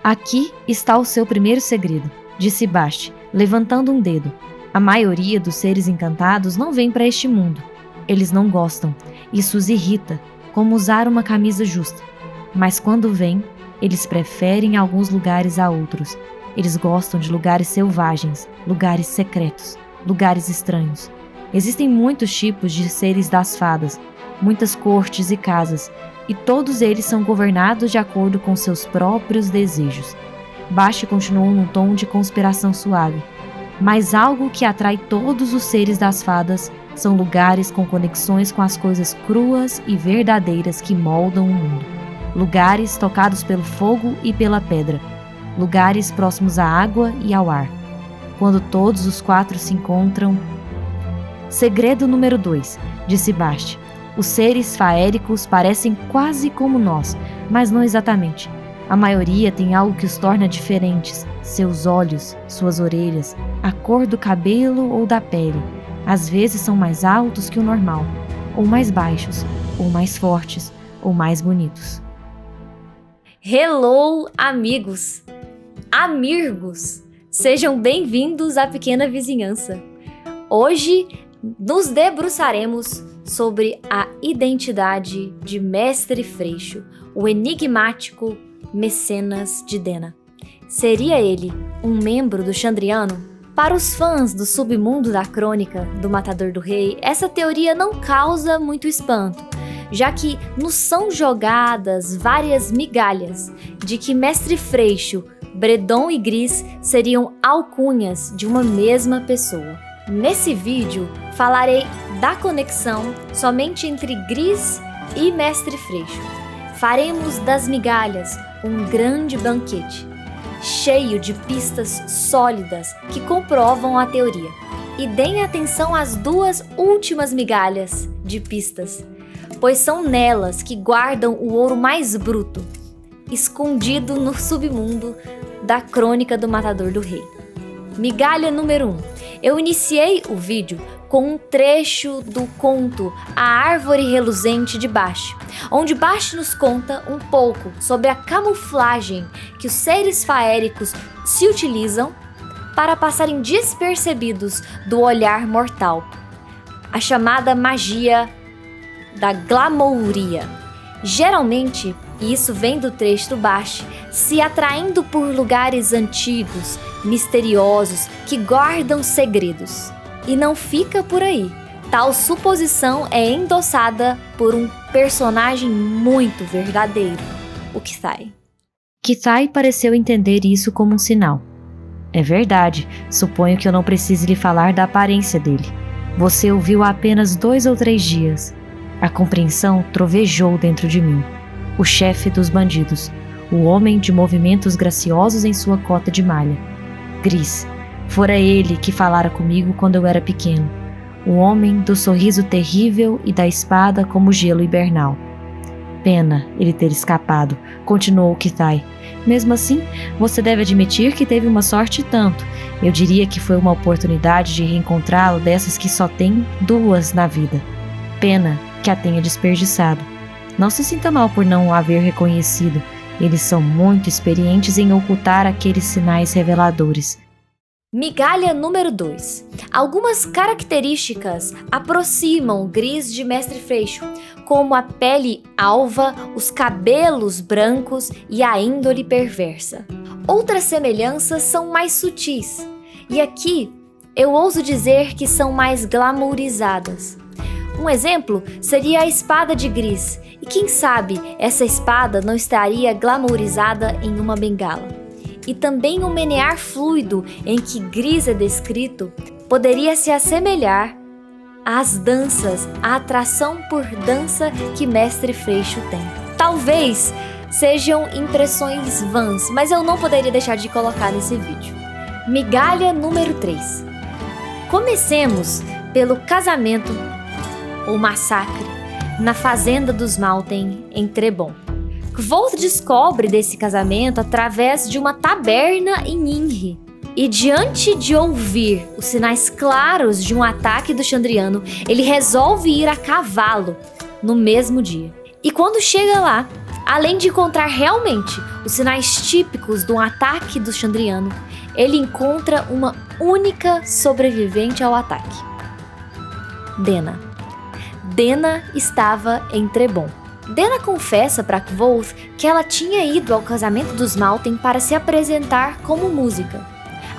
Aqui está o seu primeiro segredo, disse Bast, levantando um dedo. A maioria dos seres encantados não vem para este mundo. Eles não gostam. Isso os irrita, como usar uma camisa justa. Mas quando vêm, eles preferem alguns lugares a outros. Eles gostam de lugares selvagens, lugares secretos, lugares estranhos. Existem muitos tipos de seres das fadas, muitas cortes e casas, e todos eles são governados de acordo com seus próprios desejos. Bast continuou num tom de conspiração suave. Mas algo que atrai todos os seres das fadas são lugares com conexões com as coisas cruas e verdadeiras que moldam o mundo. Lugares tocados pelo fogo e pela pedra. Lugares próximos à água e ao ar. Quando todos os 4 se encontram... Segredo número 2, disse Bast. Os seres faéricos parecem quase como nós, mas não exatamente. A maioria tem algo que os torna diferentes. Seus olhos, suas orelhas, a cor do cabelo ou da pele. Às vezes são mais altos que o normal, ou mais baixos, ou mais fortes, ou mais bonitos. Hello, amigos! Amirgos! Sejam bem-vindos à pequena vizinhança. Hoje nos debruçaremos sobre a identidade de Mestre Freixo, o enigmático Mecenas de Dena. Seria ele um membro do Xandriano? Para os fãs do submundo da crônica do Matador do Rei, essa teoria não causa muito espanto, já que nos são jogadas várias migalhas de que Mestre Freixo, Bredon e Gris seriam alcunhas de uma mesma pessoa. Nesse vídeo, falarei da conexão somente entre Gris e Mestre Freixo. Faremos das migalhas um grande banquete, cheio de pistas sólidas que comprovam a teoria. E deem atenção às 2 últimas migalhas de pistas, pois são nelas que guardam o ouro mais bruto, escondido no submundo da crônica do Matador do Rei. Migalha número 1. Eu iniciei o vídeo com um trecho do conto A Árvore Reluzente de Bast, onde Bast nos conta um pouco sobre a camuflagem que os seres faéricos se utilizam para passarem despercebidos do olhar mortal, a chamada magia da glamouria. Geralmente, e isso vem do trecho do Bast, se atraindo por lugares antigos, misteriosos, que guardam segredos. E não fica por aí. Tal suposição é endossada por um personagem muito verdadeiro, o Kithai. Kithai pareceu entender isso como um sinal. É verdade, suponho que eu não precise lhe falar da aparência dele. Você o viu há apenas 2 ou 3 dias. A compreensão trovejou dentro de mim. O chefe dos bandidos, o homem de movimentos graciosos em sua cota de malha. Gris. Fora ele que falara comigo quando eu era pequeno. O homem do sorriso terrível e da espada como gelo hibernal. Pena ele ter escapado, continuou Kithai. Mesmo assim, você deve admitir que teve uma sorte e tanto. Eu diria que foi uma oportunidade de reencontrá-lo dessas que só tem 2 na vida. Pena que a tenha desperdiçado. Não se sinta mal por não o haver reconhecido. Eles são muito experientes em ocultar aqueles sinais reveladores. Migalha número 2. Algumas características aproximam Gris de Mestre Freixo, como a pele alva, os cabelos brancos e a índole perversa. Outras semelhanças são mais sutis, e aqui eu ouso dizer que são mais glamourizadas. Um exemplo seria a espada de Gris, e quem sabe essa espada não estaria glamourizada em uma bengala. E também o menear fluido em que Gris é descrito poderia se assemelhar às danças, à atração por dança que Mestre Freixo tem. Talvez sejam impressões vãs, mas eu não poderia deixar de colocar nesse vídeo. Migalha número 3. Comecemos pelo casamento ou massacre na fazenda dos Malten em Trebon. Kvothe descobre desse casamento através de uma taberna em Inri. E diante de ouvir os sinais claros de um ataque do Xandriano, ele resolve ir a cavalo no mesmo dia. E quando chega lá, Além de encontrar realmente os sinais típicos de um ataque do Chandriano, ele encontra uma única sobrevivente ao ataque. Dena. Dena estava em Trebon. Dena confessa para Kvothe que ela tinha ido ao casamento dos Malten para se apresentar como música,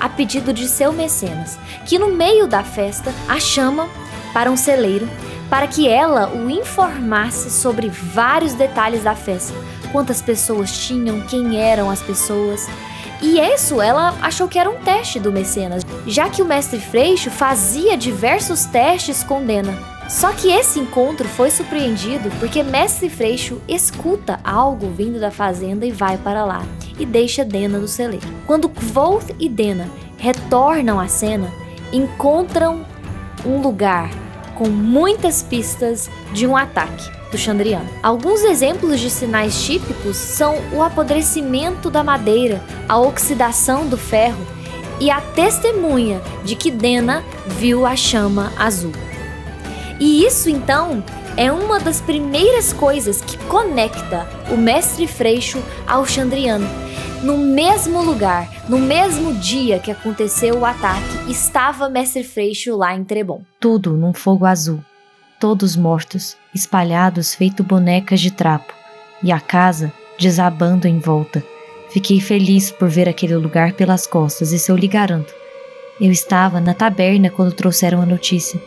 a pedido de seu mecenas, que no meio da festa a chama para um celeiro para que ela o informasse sobre vários detalhes da festa, quantas pessoas tinham, quem eram as pessoas. E isso ela achou que era um teste do mecenas, já que o mestre Freixo fazia diversos testes com Dena. Só que esse encontro foi surpreendido porque mestre Freixo escuta algo vindo da fazenda e vai para lá, e deixa Dena no celeiro. Quando Kvothe e Dena retornam à cena, encontram um lugar com muitas pistas de um ataque do Chandriano. Alguns exemplos de sinais típicos são o apodrecimento da madeira, a oxidação do ferro e a testemunha de que Dena viu a chama azul. E isso então é uma das primeiras coisas que conecta o mestre Freixo ao Chandriano. No mesmo lugar, no mesmo dia que aconteceu o ataque, estava mestre Freixo lá em Trebon. Tudo num fogo azul, todos mortos, espalhados feito bonecas de trapo, e a casa desabando em volta. Fiquei feliz por ver aquele lugar pelas costas, isso eu lhe garanto. Eu estava na taberna quando trouxeram a notícia.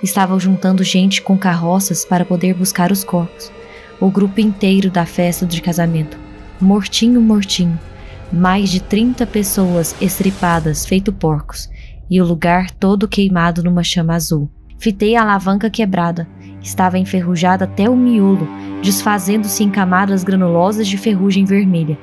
Estavam juntando gente com carroças para poder buscar os corpos. O grupo inteiro da festa de casamento. Mortinho, mortinho. Mais de 30 pessoas estripadas, feito porcos. E o lugar todo queimado numa chama azul. Fitei a alavanca quebrada. Estava enferrujada até o miolo, desfazendo-se em camadas granulosas de ferrugem vermelha.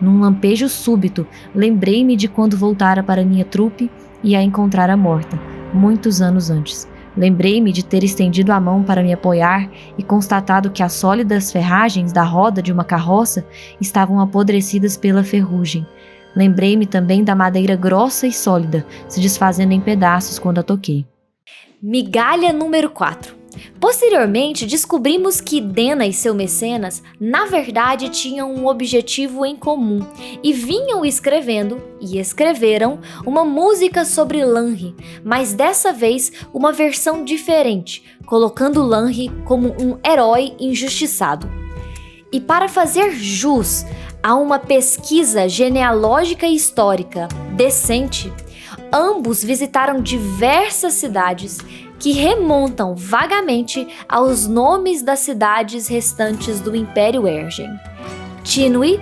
Num lampejo súbito, lembrei-me de quando voltara para minha trupe e a encontrara morta, muitos anos antes. Lembrei-me de ter estendido a mão para me apoiar e constatado que as sólidas ferragens da roda de uma carroça estavam apodrecidas pela ferrugem. Lembrei-me também da madeira grossa e sólida, se desfazendo em pedaços quando a toquei. Migalha número 4. Posteriormente, descobrimos que Dena e seu mecenas, na verdade, tinham um objetivo em comum e vinham escrevendo, e escreveram, uma música sobre Lanri, mas dessa vez uma versão diferente, colocando Lanri como um herói injustiçado. E para fazer jus a uma pesquisa genealógica e histórica decente, ambos visitaram diversas cidades que remontam vagamente aos nomes das cidades restantes do Império Ergen: Tinui,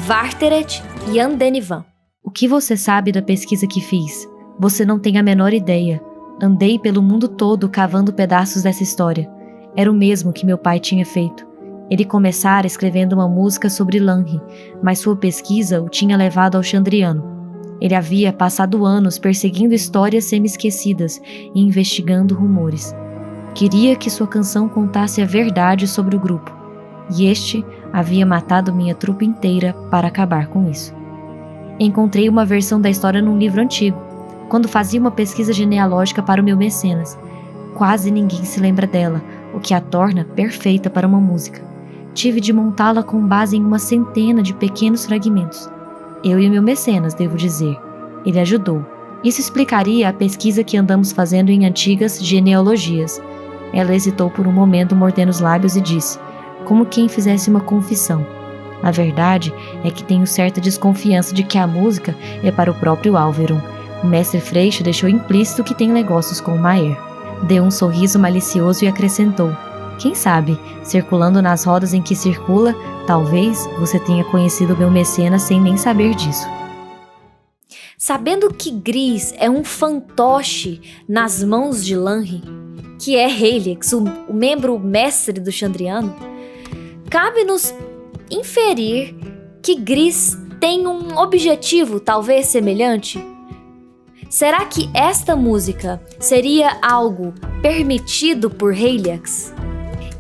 Varteret e Andenivan. O que você sabe da pesquisa que fiz? Você não tem a menor ideia. Andei pelo mundo todo cavando pedaços dessa história. Era o mesmo que meu pai tinha feito. Ele começara escrevendo uma música sobre Lanri, mas sua pesquisa o tinha levado ao Chandriano. Ele havia passado anos perseguindo histórias semi-esquecidas e investigando rumores. Queria que sua canção contasse a verdade sobre o grupo, e este havia matado minha trupe inteira para acabar com isso. Encontrei uma versão da história num livro antigo, quando fazia uma pesquisa genealógica para o meu mecenas. Quase ninguém se lembra dela, o que a torna perfeita para uma música. Tive de montá-la com base em uma centena de pequenos fragmentos. Eu e meu mecenas, devo dizer. Ele ajudou. Isso explicaria a pesquisa que andamos fazendo em antigas genealogias. Ela hesitou por um momento, mordendo os lábios, e disse, como quem fizesse uma confissão: a verdade é que tenho certa desconfiança de que a música é para o próprio Alveron. O mestre Freixo deixou implícito que tem negócios com o Maer. Deu um sorriso malicioso e acrescentou: quem sabe, circulando nas rodas em que circula, talvez você tenha conhecido meu mecenas sem nem saber disso. Sabendo que Gris é um fantoche nas mãos de Lanri, que é Helix, o membro mestre do Chandriano, cabe-nos inferir que Gris tem um objetivo talvez semelhante? Será que esta música seria algo permitido por Helix?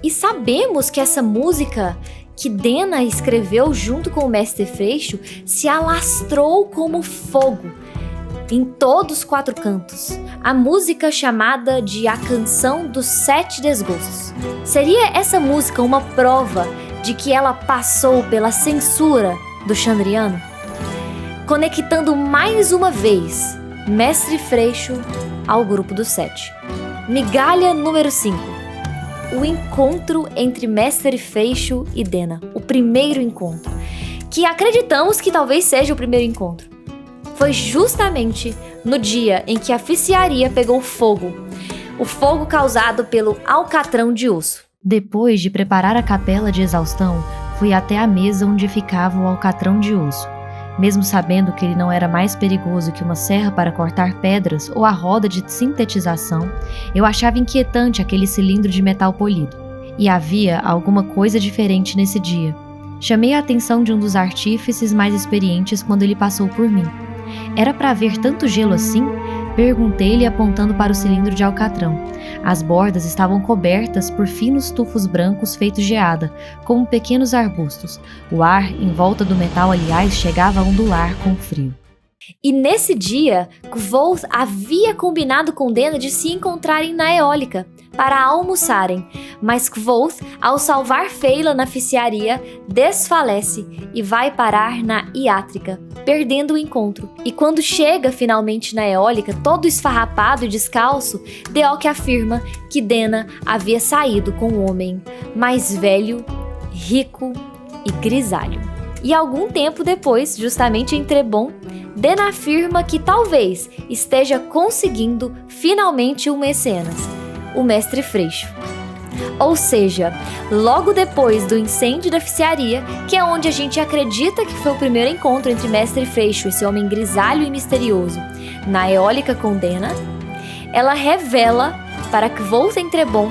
E sabemos que essa música que Dena escreveu junto com o mestre Freixo se alastrou como fogo em todos os 4 cantos. A música chamada de A Canção dos 7 Desgostos. Seria essa música uma prova de que ela passou pela censura do Chandriano? Conectando mais uma vez Mestre Freixo ao grupo dos 7. Migalha número 5. O encontro entre Mestre Freixo e Dena. O primeiro encontro. Que acreditamos que talvez seja o primeiro encontro. Foi justamente no dia em que a oficiaria pegou fogo. O fogo causado pelo alcatrão de osso. Depois de preparar a capela de exaustão, fui até a mesa onde ficava o alcatrão de osso. Mesmo sabendo que ele não era mais perigoso que uma serra para cortar pedras ou a roda de sintetização, eu achava inquietante aquele cilindro de metal polido. E havia alguma coisa diferente nesse dia. Chamei a atenção de um dos artífices mais experientes quando ele passou por mim. Era para ver tanto gelo assim? Perguntei-lhe apontando para o cilindro de alcatrão. As bordas estavam cobertas por finos tufos brancos feitos de geada, como pequenos arbustos. O ar em volta do metal, aliás, chegava a ondular com frio. E nesse dia, Kvothe havia combinado com Dena de se encontrarem na eólica para almoçarem, mas Kvothe, ao salvar Feyla na oficiaria, desfalece e vai parar na Iátrica, perdendo o encontro. E quando chega finalmente na eólica, todo esfarrapado e descalço, Deoch afirma que Dena havia saído com um homem mais velho, rico e grisalho. E algum tempo depois, justamente em Trebon, Dena afirma que talvez esteja conseguindo finalmente um mecenas, o Mestre Freixo. Ou seja, logo depois do incêndio da oficiaria, que é onde a gente acredita que foi o primeiro encontro entre Mestre Freixo, esse homem grisalho e misterioso, na eólica com Dena, ela revela para Kvothe em Trebon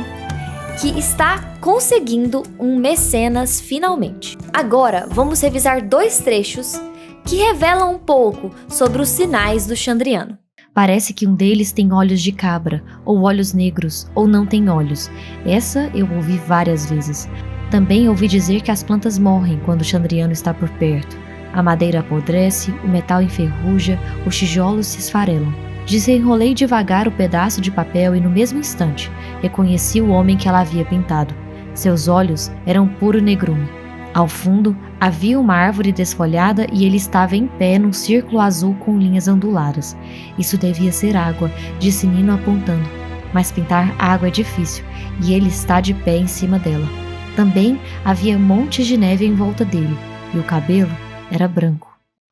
que está conseguindo um mecenas finalmente. Agora, vamos revisar 2 trechos que revelam um pouco sobre os sinais do Chandriano. Parece que um deles tem olhos de cabra, ou olhos negros, ou não tem olhos. Essa eu ouvi várias vezes. Também ouvi dizer que as plantas morrem quando o Chandriano está por perto. A madeira apodrece, o metal enferruja, os tijolos se esfarelam. Desenrolei devagar o pedaço de papel e no mesmo instante reconheci o homem que ela havia pintado. Seus olhos eram puro negrume. Ao fundo havia uma árvore desfolhada e ele estava em pé num círculo azul com linhas onduladas. Isso devia ser água, disse Nino apontando. Mas pintar água é difícil e ele está de pé em cima dela. Também havia montes de neve em volta dele e o cabelo era branco.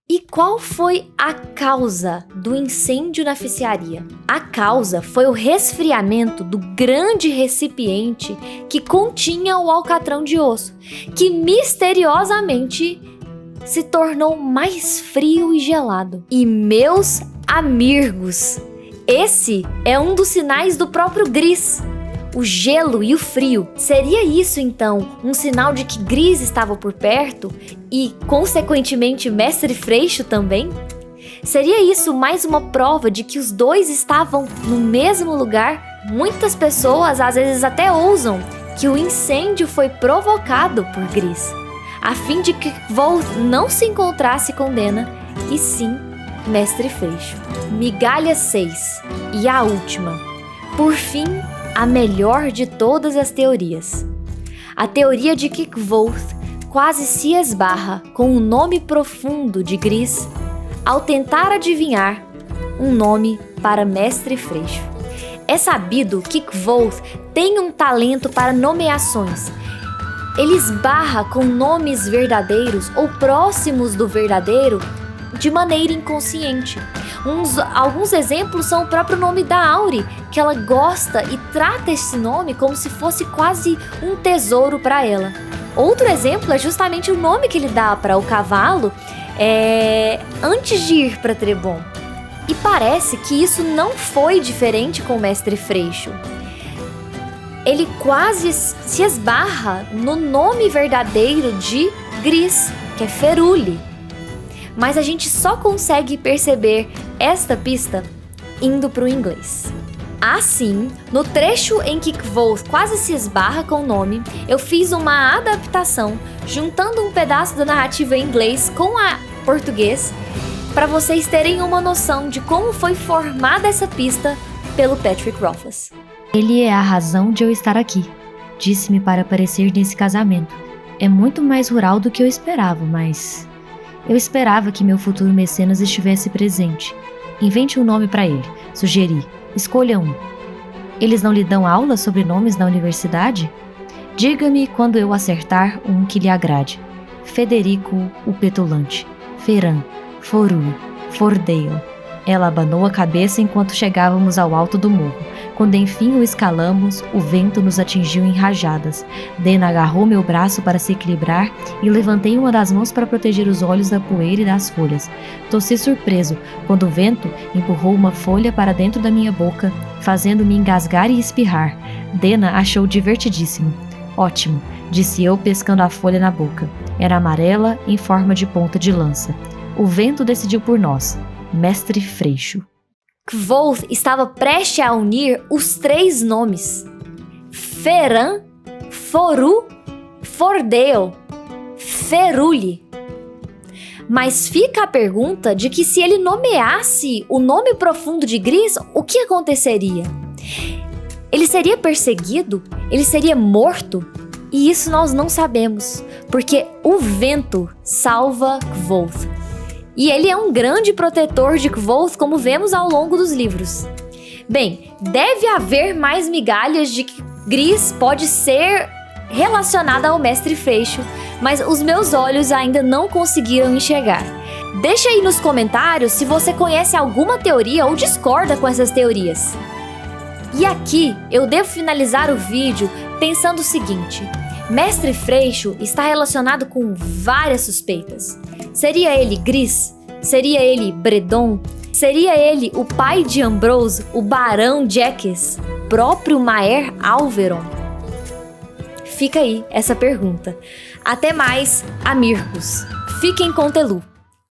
E qual foi a causa do incêndio na oficiaria? A causa foi o resfriamento do grande recipiente que continha o alcatrão de osso, que misteriosamente se tornou mais frio e gelado. E meus amirgos, esse é um dos sinais do próprio Gris. O gelo e o frio. Seria isso, então, um sinal de que Gris estava por perto e, consequentemente, Mestre Freixo também? Seria isso mais uma prova de que os dois estavam no mesmo lugar? Muitas pessoas, às vezes, até ousam que o incêndio foi provocado por Gris, a fim de que Kvothe não se encontrasse com Dena, e sim Mestre Freixo. Migalha 6. E a última. Por fim, a melhor de todas as teorias. A teoria de que Kvothe quase se esbarra com o nome profundo de Gris ao tentar adivinhar um nome para Mestre Freixo. É sabido que Kvothe tem um talento para nomeações. Ele esbarra com nomes verdadeiros ou próximos do verdadeiro de maneira inconsciente. Alguns exemplos são o próprio nome da Auri, que ela gosta e trata esse nome como se fosse quase um tesouro para ela. Outro exemplo é justamente o nome que ele dá para o cavalo antes de ir para Trebon. E parece que isso não foi diferente com o Mestre Freixo. Ele quase se esbarra no nome verdadeiro de Gris, que é Feruli. Mas a gente só consegue perceber esta pista indo para o inglês. Assim, no trecho em que Kvothe quase se esbarra com o nome, eu fiz uma adaptação, juntando um pedaço da narrativa em inglês com a português, para vocês terem uma noção de como foi formada essa pista pelo Patrick Rothfuss. Ele é a razão de eu estar aqui, disse-me para aparecer nesse casamento. É muito mais rural do que eu esperava, mas... Eu esperava que meu futuro mecenas estivesse presente. Invente um nome para ele, sugeri. Escolha um. Eles não lhe dão aula sobre nomes na universidade? Diga-me quando eu acertar um que lhe agrade. Federico o Petulante, Feran, Foru, Fordale. Ela abanou a cabeça enquanto chegávamos ao alto do morro. Quando enfim o escalamos, o vento nos atingiu em rajadas. Dena agarrou meu braço para se equilibrar e levantei uma das mãos para proteger os olhos da poeira e das folhas. Tossi surpreso quando o vento empurrou uma folha para dentro da minha boca, fazendo-me engasgar e espirrar. Dena achou divertidíssimo. Ótimo, disse eu pescando a folha na boca. Era amarela em forma de ponta de lança. O vento decidiu por nós. Mestre Freixo. Kvothe estava prestes a unir os 3 nomes: Feran, Foru, Fordale, Feruli. Mas fica a pergunta de que se ele nomeasse o nome profundo de Gris, o que aconteceria? Ele seria perseguido? Ele seria morto? E isso nós não sabemos, porque o vento salva Kvothe. E ele é um grande protetor de Kvothe, como vemos ao longo dos livros. Bem, deve haver mais migalhas de que Gris pode ser relacionada ao Mestre Freixo, mas os meus olhos ainda não conseguiram enxergar. Deixa aí nos comentários se você conhece alguma teoria ou discorda com essas teorias. E aqui eu devo finalizar o vídeo pensando o seguinte: Mestre Freixo está relacionado com várias suspeitas. Seria ele Gris? Seria ele Bredon? Seria ele o pai de Ambrose, o Barão Jaques, próprio Maer Alveron? Fica aí essa pergunta. Até mais, Amirgos. Fiquem com Telu.